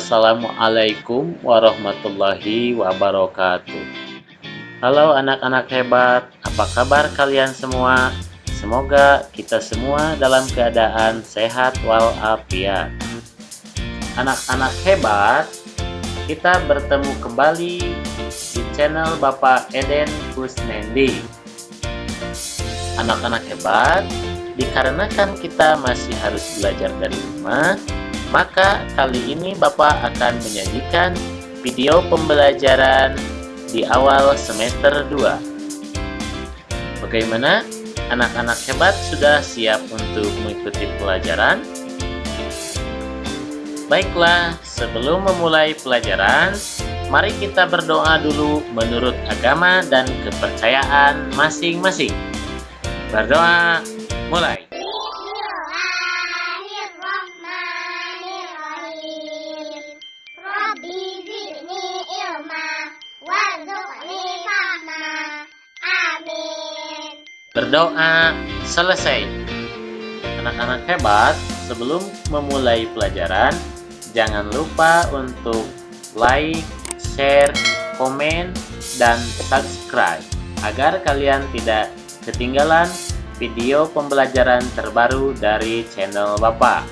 Assalamualaikum warahmatullahi wabarakatuh. Halo anak-anak hebat, apa kabar kalian semua? Semoga kita semua dalam keadaan sehat walafiat. Anak-anak hebat, kita bertemu kembali di channel Bapak Eden Kusnendi. Anak-anak hebat, dikarenakan kita masih harus belajar dari rumah, maka kali ini Bapak akan menyajikan video pembelajaran di awal semester 2. Bagaimana? Anak-anak hebat sudah siap untuk mengikuti pelajaran? Baiklah, sebelum memulai pelajaran, mari kita berdoa dulu menurut agama dan kepercayaan masing-masing. Berdoa, mulai. Berdoa selesai. Anak-anak hebat, sebelum memulai pelajaran, jangan lupa untuk like, share, komen, dan subscribe agar kalian tidak ketinggalan video pembelajaran terbaru dari channel Bapak.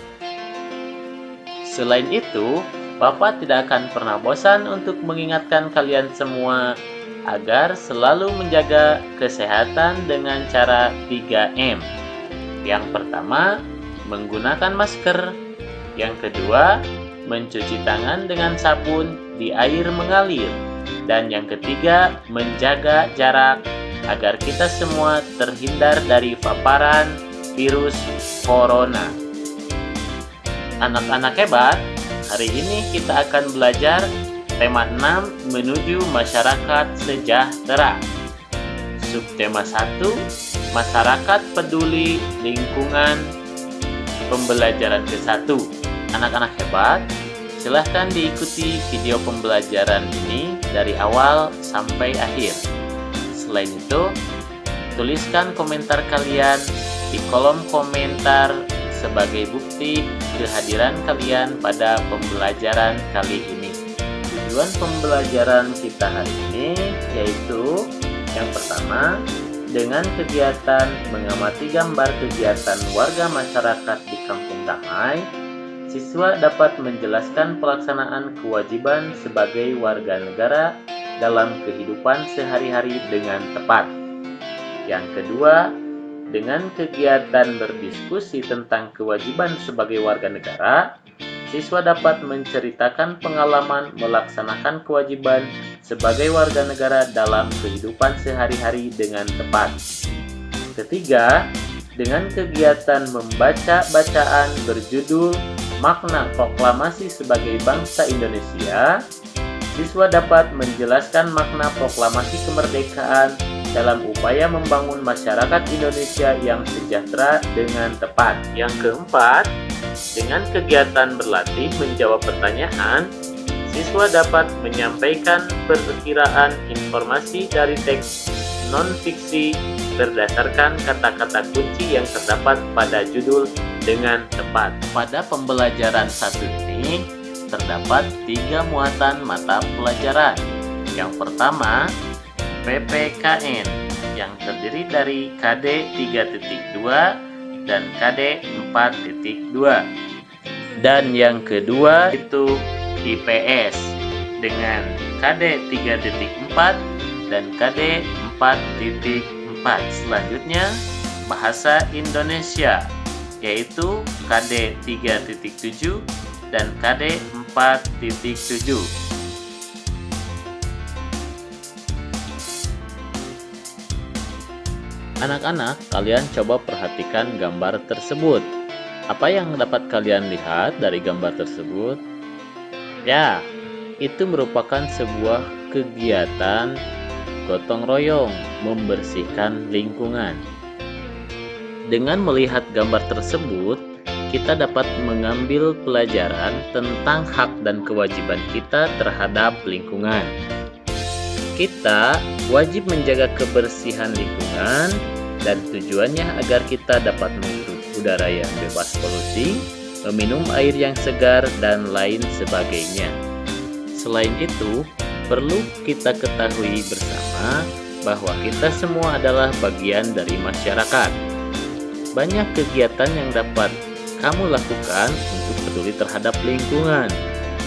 Selain itu, Bapak tidak akan pernah bosan untuk mengingatkan kalian semua agar selalu menjaga kesehatan dengan cara 3M. Yang pertama, menggunakan masker. Yang kedua, mencuci tangan dengan sabun di air mengalir. Dan yang ketiga, menjaga jarak agar kita semua terhindar dari paparan virus corona. Anak-anak hebat, hari ini kita akan belajar tema 6 menuju masyarakat sejahtera. Subtema 1, masyarakat peduli lingkungan. Pembelajaran ke-1. Anak-anak hebat, silahkan diikuti video pembelajaran ini dari awal sampai akhir. Selain itu, tuliskan komentar kalian di kolom komentar sebagai bukti kehadiran kalian pada pembelajaran kali ini. Tujuan pembelajaran kita hari ini yaitu yang pertama, dengan kegiatan mengamati gambar kegiatan warga masyarakat di Kampung Damai, siswa dapat menjelaskan pelaksanaan kewajiban sebagai warga negara dalam kehidupan sehari-hari dengan tepat. Yang kedua, dengan kegiatan berdiskusi tentang kewajiban sebagai warga negara, siswa dapat menceritakan pengalaman melaksanakan kewajiban sebagai warga negara dalam kehidupan sehari-hari dengan tepat. Ketiga, dengan kegiatan membaca bacaan berjudul Makna Proklamasi sebagai Bangsa Indonesia, siswa dapat menjelaskan makna proklamasi kemerdekaan dalam upaya membangun masyarakat Indonesia yang sejahtera dengan tepat. Yang keempat, dengan kegiatan berlatih menjawab pertanyaan, siswa dapat menyampaikan perkiraan informasi dari teks non-fiksi berdasarkan kata-kata kunci yang terdapat pada judul dengan tepat. Pada pembelajaran satu ini, terdapat 3 muatan mata pelajaran. Yang pertama, PPKN yang terdiri dari KD 3.2 dan KD 4.2. Dan yang kedua itu IPS dengan KD 3.4 dan KD 4.4. Selanjutnya bahasa Indonesia yaitu KD 3.7 dan KD 4.7. Anak-anak, kalian coba perhatikan gambar tersebut. Apa yang dapat kalian lihat dari gambar tersebut? Ya, itu merupakan sebuah kegiatan gotong royong membersihkan lingkungan. Dengan melihat gambar tersebut, kita dapat mengambil pelajaran tentang hak dan kewajiban kita terhadap lingkungan. Kita wajib menjaga kebersihan lingkungan dan tujuannya agar kita dapat menghirup udara yang bebas polusi, meminum air yang segar, dan lain sebagainya. Selain itu, perlu kita ketahui bersama bahwa kita semua adalah bagian dari masyarakat. Banyak kegiatan yang dapat kamu lakukan untuk peduli terhadap lingkungan.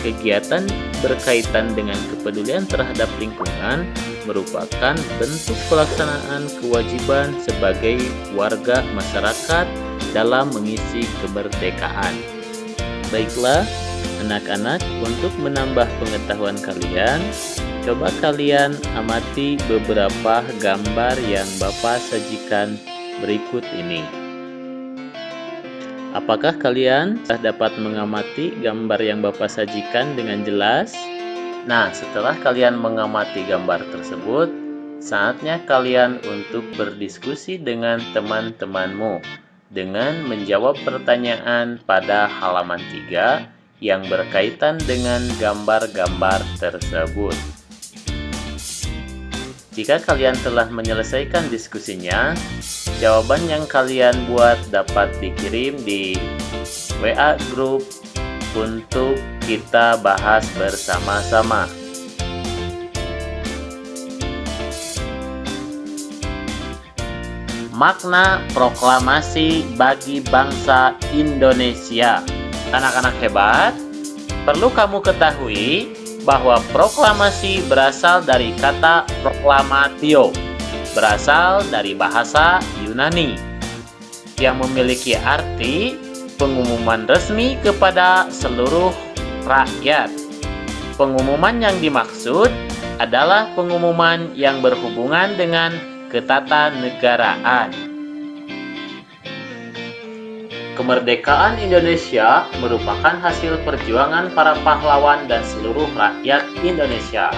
Kegiatan berkaitan dengan kepedulian terhadap lingkungan merupakan bentuk pelaksanaan kewajiban sebagai warga masyarakat dalam mengisi kemerdekaan. Baiklah, anak-anak, untuk menambah pengetahuan kalian, coba kalian amati beberapa gambar yang Bapak sajikan berikut ini. Apakah kalian dapat mengamati gambar yang Bapak sajikan dengan jelas? Nah, setelah kalian mengamati gambar tersebut, saatnya kalian untuk berdiskusi dengan teman-temanmu dengan menjawab pertanyaan pada halaman 3 yang berkaitan dengan gambar-gambar tersebut. Jika kalian telah menyelesaikan diskusinya, jawaban yang kalian buat dapat dikirim di WA grup untuk kita bahas bersama-sama. Makna proklamasi bagi bangsa Indonesia. Anak-anak hebat, perlu kamu ketahui bahwa proklamasi berasal dari kata proklamatio, berasal dari bahasa Yunani, yang memiliki arti pengumuman resmi kepada seluruh rakyat. Pengumuman yang dimaksud adalah pengumuman yang berhubungan dengan ketatanegaraan. Kemerdekaan Indonesia merupakan hasil perjuangan para pahlawan dan seluruh rakyat Indonesia.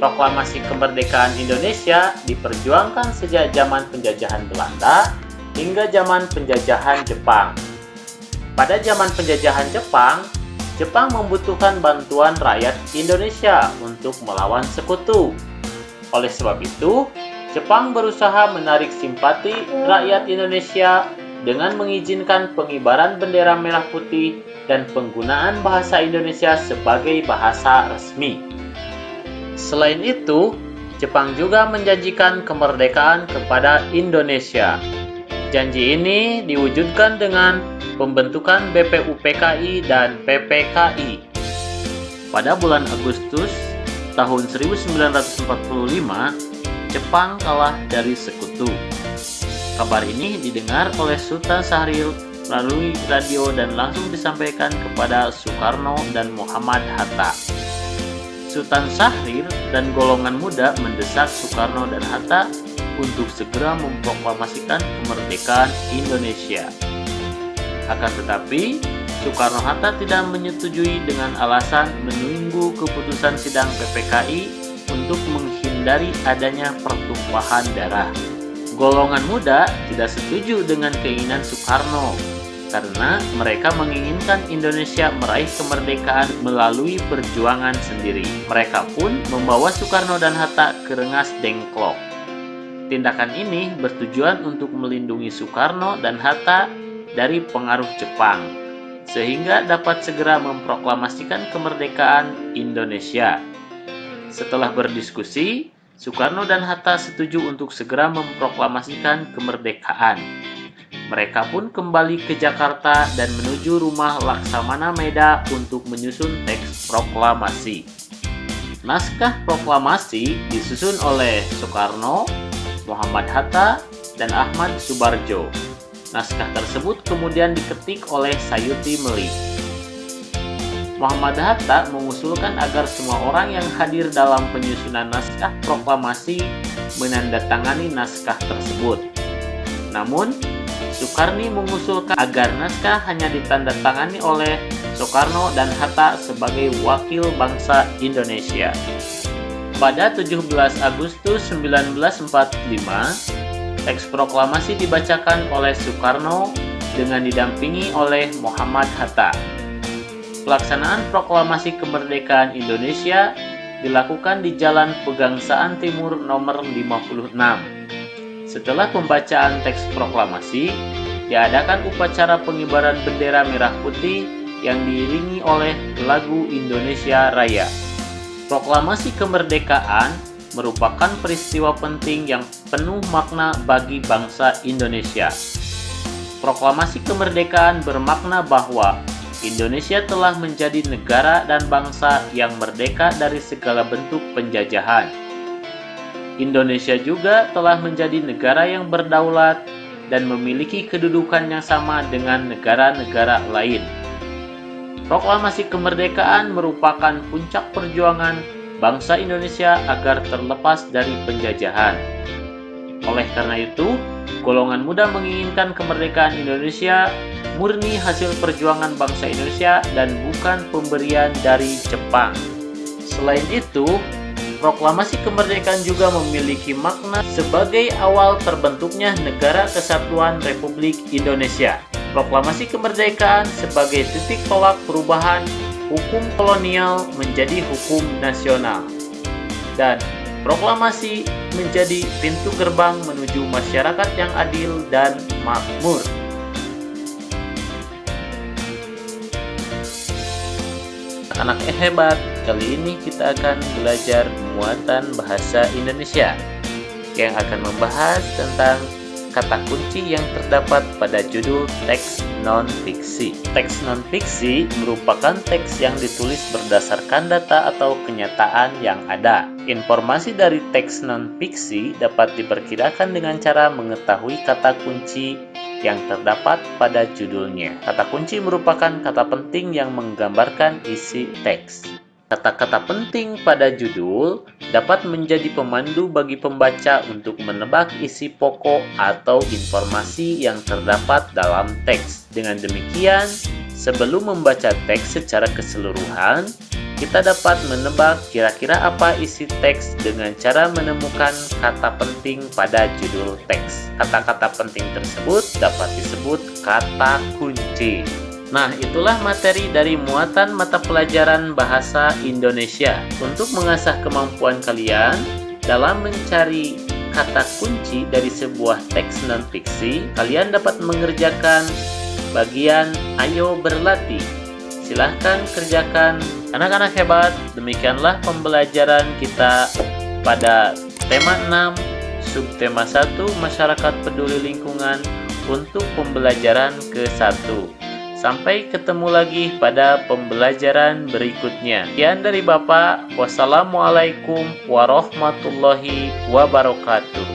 Proklamasi kemerdekaan Indonesia diperjuangkan sejak zaman penjajahan Belanda hingga zaman penjajahan Jepang. Pada zaman penjajahan Jepang, Jepang membutuhkan bantuan rakyat Indonesia untuk melawan sekutu. Oleh sebab itu, Jepang berusaha menarik simpati rakyat Indonesia dengan mengizinkan pengibaran bendera merah putih dan penggunaan bahasa Indonesia sebagai bahasa resmi. Selain itu, Jepang juga menjanjikan kemerdekaan kepada Indonesia. Janji ini diwujudkan dengan pembentukan BPUPKI dan PPKI. Pada bulan Agustus tahun 1945, Jepang kalah dari sekutu. Kabar ini didengar oleh Sultan Syahrir melalui radio dan langsung disampaikan kepada Soekarno dan Muhammad Hatta. Sultan Syahrir dan golongan muda mendesak Soekarno dan Hatta untuk segera memproklamasikan kemerdekaan Indonesia. Akan tetapi, Soekarno-Hatta tidak menyetujui dengan alasan menunggu keputusan sidang PPKI untuk menghindari adanya pertumpahan darah. Golongan muda tidak setuju dengan keinginan Soekarno karena mereka menginginkan Indonesia meraih kemerdekaan melalui perjuangan sendiri. Mereka pun membawa Soekarno dan Hatta ke Rengas Dengklok. Tindakan ini bertujuan untuk melindungi Soekarno dan Hatta dari pengaruh Jepang, sehingga dapat segera memproklamasikan kemerdekaan Indonesia. Setelah berdiskusi, Soekarno dan Hatta setuju untuk segera memproklamasikan kemerdekaan. Mereka pun kembali ke Jakarta dan menuju rumah Laksamana Meda untuk menyusun teks proklamasi. Naskah proklamasi disusun oleh Soekarno, Muhammad Hatta, dan Ahmad Subarjo. Naskah tersebut kemudian diketik oleh Sayuti Meli. Muhammad Hatta mengusulkan agar semua orang yang hadir dalam penyusunan naskah proklamasi menandatangani naskah tersebut. Namun, Soekarni mengusulkan agar naskah hanya ditandatangani oleh Soekarno dan Hatta sebagai wakil bangsa Indonesia. Pada 17 Agustus 1945, teks proklamasi dibacakan oleh Soekarno dengan didampingi oleh Muhammad Hatta. Pelaksanaan proklamasi kemerdekaan Indonesia dilakukan di Jalan Pegangsaan Timur nomor 56. Setelah pembacaan teks proklamasi, diadakan upacara pengibaran bendera merah putih yang diiringi oleh lagu Indonesia Raya. Proklamasi kemerdekaan merupakan peristiwa penting yang penuh makna bagi bangsa Indonesia. Proklamasi kemerdekaan bermakna bahwa Indonesia telah menjadi negara dan bangsa yang merdeka dari segala bentuk penjajahan. Indonesia juga telah menjadi negara yang berdaulat dan memiliki kedudukan yang sama dengan negara-negara lain. Proklamasi kemerdekaan merupakan puncak perjuangan bangsa Indonesia agar terlepas dari penjajahan. Oleh karena itu, golongan muda menginginkan kemerdekaan Indonesia murni hasil perjuangan bangsa Indonesia dan bukan pemberian dari Jepang. Selain itu, proklamasi kemerdekaan juga memiliki makna sebagai awal terbentuknya Negara Kesatuan Republik Indonesia. Proklamasi kemerdekaan sebagai titik tolak perubahan hukum kolonial menjadi hukum nasional. Dan proklamasi menjadi pintu gerbang menuju masyarakat yang adil dan makmur. Anak hebat, kali ini kita akan belajar muatan bahasa Indonesia yang akan membahas tentang kata kunci yang terdapat pada judul teks non-fiksi. Teks non-fiksi merupakan teks yang ditulis berdasarkan data atau kenyataan yang ada. Informasi dari teks non-fiksi dapat diperkirakan dengan cara mengetahui kata kunci yang terdapat pada judulnya. Kata kunci merupakan kata penting yang menggambarkan isi teks. Kata-kata penting pada judul dapat menjadi pemandu bagi pembaca untuk menebak isi pokok atau informasi yang terdapat dalam teks. Dengan demikian, sebelum membaca teks secara keseluruhan, kita dapat menebak kira-kira apa isi teks dengan cara menemukan kata penting pada judul teks. Kata-kata penting tersebut dapat disebut kata kunci. Nah, itulah materi dari muatan mata pelajaran bahasa Indonesia. Untuk mengasah kemampuan kalian dalam mencari kata kunci dari sebuah teks non-fiksi, kalian dapat mengerjakan bagian Ayo Berlatih. Silahkan kerjakan. Anak-anak hebat, demikianlah pembelajaran kita pada tema 6, subtema 1, Masyarakat Peduli Lingkungan untuk pembelajaran ke-1. Sampai ketemu lagi pada pembelajaran berikutnya. Sekian dari Bapak. Wassalamualaikum warahmatullahi wabarakatuh.